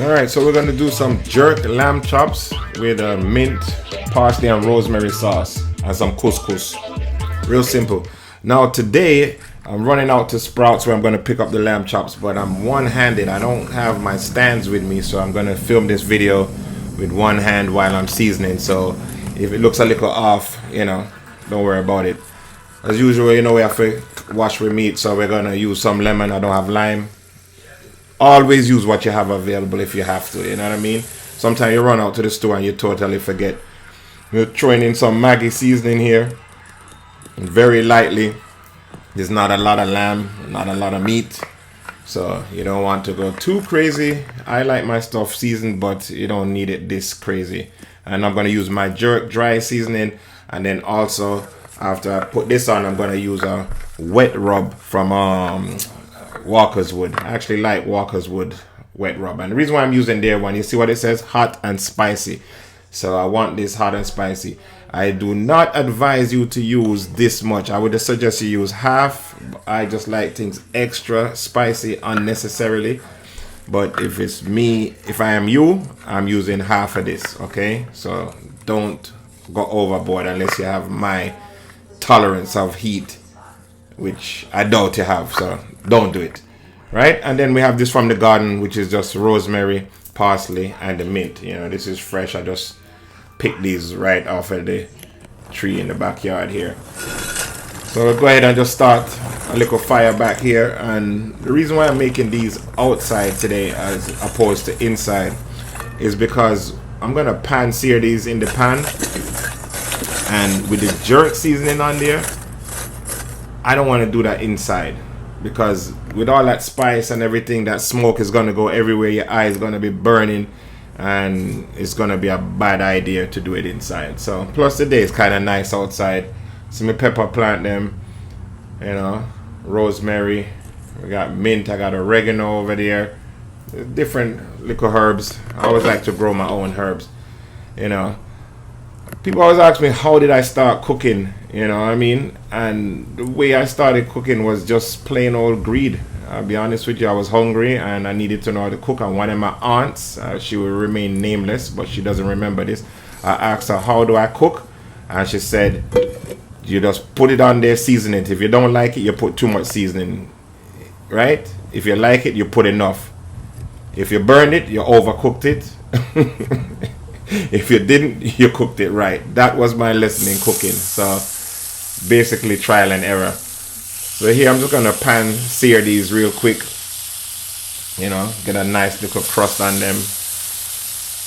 Alright, so we're going to do some jerk lamb chops with mint, parsley and rosemary sauce and some couscous. Real simple. Now today I'm running out to Sprouts where I'm going to pick up the lamb chops, but I'm one-handed. I don't have my stands with me, so I'm going to film this video with one hand while I'm seasoning. So if it looks a little off, don't worry about it. As usual, we have to wash with meat, so we're going to use some lemon. I don't have lime. Always use what you have available if you have to, you know what I mean? Sometimes you run out to the store and you totally forget. We're throwing in some Maggi seasoning here, very lightly. There's not a lot of lamb, not a lot of meat, so you don't want to go too crazy. I like my stuff seasoned, but you don't need it this crazy. And I'm going to use my jerk dry seasoning, and then also after I put this on, I'm going to use a wet rub from Walker's Wood. I actually like Walker's Wood wet rub, and the reason why I'm using their one, you see what it says, hot and spicy. So I want this hot and spicy. I do not advise you to use this much. I would suggest you use half. I just like things extra spicy unnecessarily. But if it's me, if I am you, I'm using half of this, okay? So don't go overboard unless you have my tolerance of heat, which I doubt you have, so don't do it, right? And then we have this from the garden, which is just rosemary, parsley, and the mint. This is fresh. I just picked these right off of the tree in the backyard here. So we'll go ahead and just start a little fire back here. And the reason why I'm making these outside today as opposed to inside is because I'm gonna pan sear these in the pan, and with the jerk seasoning on there, I don't want to do that inside, because with all that spice and everything, that smoke is going to go everywhere. Your eye is going to be burning, and it's going to be a bad idea to do it inside. So plus the day is kind of nice outside. See my pepper plant them, rosemary, we got mint, I got oregano over there, different little herbs. I always like to grow my own herbs. People always ask me, how did I start cooking? And the way I started cooking was just plain old greed. I'll be honest with you, I was hungry and I needed to know how to cook. And one of my aunts, she will remain nameless, but she doesn't remember this. I asked her, how do I cook? And she said, you just put it on there, season it. If you don't like it, you put too much seasoning, right? If you like it, you put enough. If you burn it, you overcooked it. If you didn't, you cooked it right. That was my lesson in cooking. So basically trial and error. So here I'm just gonna pan sear these real quick. Get a nice little crust on them.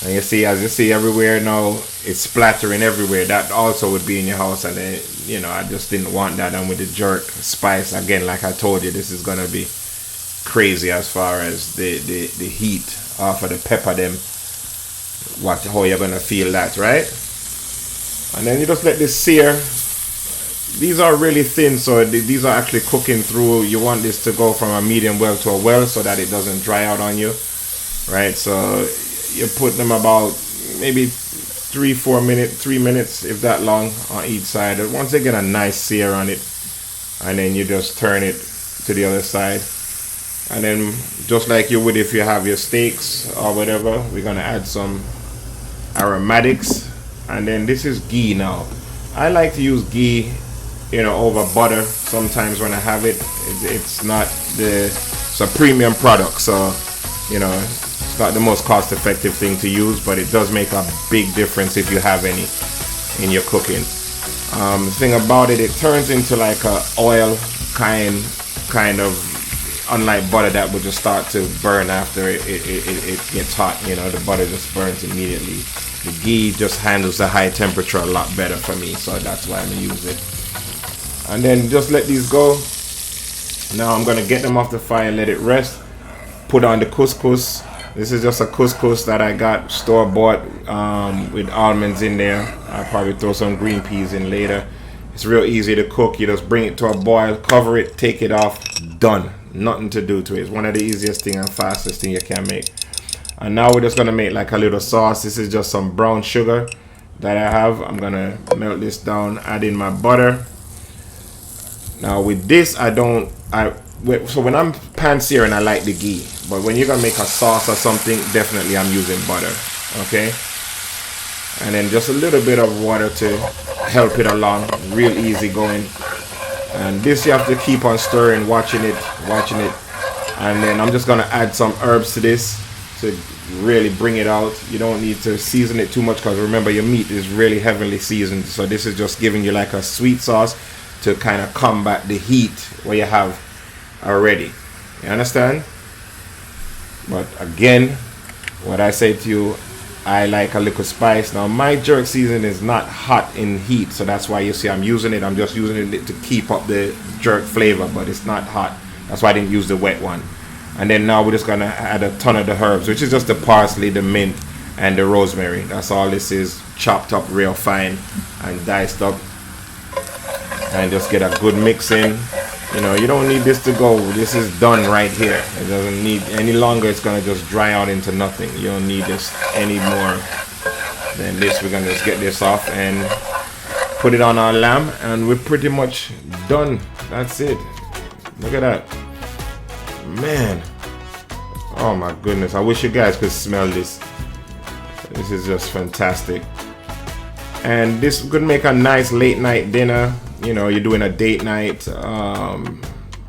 And as you see everywhere now, it's splattering everywhere. That also would be in your house, and then I just didn't want that. And with the jerk spice, again, like I told you, this is gonna be crazy as far as the heat off of the pepper them. How you're gonna feel that, right? And then you just let this sear. These are really thin, so these are actually cooking through. You want this to go from a medium well to a well so that it doesn't dry out on you, right? So you put them about maybe 3 minutes, if that long, on each side. Once they get a nice sear on it, and then you just turn it to the other side. And then just like you would if you have your steaks or whatever, we're gonna add some aromatics. And then this is ghee now. I like to use ghee, over butter sometimes when I have it. It's a premium product, so it's not the most cost-effective thing to use, but it does make a big difference if you have any in your cooking. The thing about it, it turns into like a oil kind of, unlike butter that would just start to burn after it gets hot. The butter just burns immediately. The ghee just handles the high temperature a lot better for me, so that's why I'm gonna use it. And then just let these go. Now I'm gonna get them off the fire, let it rest. Put on the couscous. This is just a couscous that I got store-bought with almonds in there. I'll probably throw some green peas in later. It's real easy to cook. You just bring it to a boil, cover it, take it off, done. Nothing to do to it. It's one of the easiest thing and fastest thing you can make. And now we're just gonna make like a little sauce. This is just some brown sugar that I have. I'm gonna melt this down, add in my butter. Now with this, so when I'm pan searing, I like the ghee. But when you're gonna make a sauce or something, definitely I'm using butter. Okay, and then just a little bit of water to help it along, real easy going. And this you have to keep on stirring, watching it. And then I'm just gonna add some herbs to this to really bring it out. You don't need to season it too much, because remember, your meat is really heavily seasoned. So this is just giving you like a sweet sauce to kind of combat the heat what you have already. You understand? But again, what I say to you, I like a little spice. Now my jerk season is not hot in heat, so that's why you see I'm using it. I'm just using it to keep up the jerk flavor, but it's not hot. That's why I didn't use the wet one. And then now we're just gonna add a ton of the herbs, which is just the parsley, the mint, and the rosemary. That's all this is, chopped up real fine and diced up. And just get a good mix in. You know, you don't need this to go. This is done right here. It doesn't need any longer. It's gonna just dry out into nothing. You don't need this any more than this. We're gonna just get this off and put it on our lamb, and we're pretty much done. That's it. Look at that, man. Oh my goodness, I wish you guys could smell this. This is just fantastic. And this could make a nice late night dinner. You know, you're doing a date night,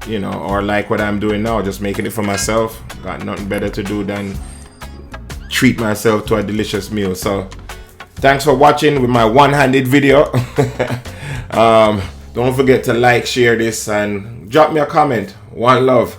you know, or like what I'm doing now, just making it for myself. Got nothing better to do than treat myself to a delicious meal. So thanks for watching with my one-handed video. Don't forget to like, share this, and drop me a comment. One love.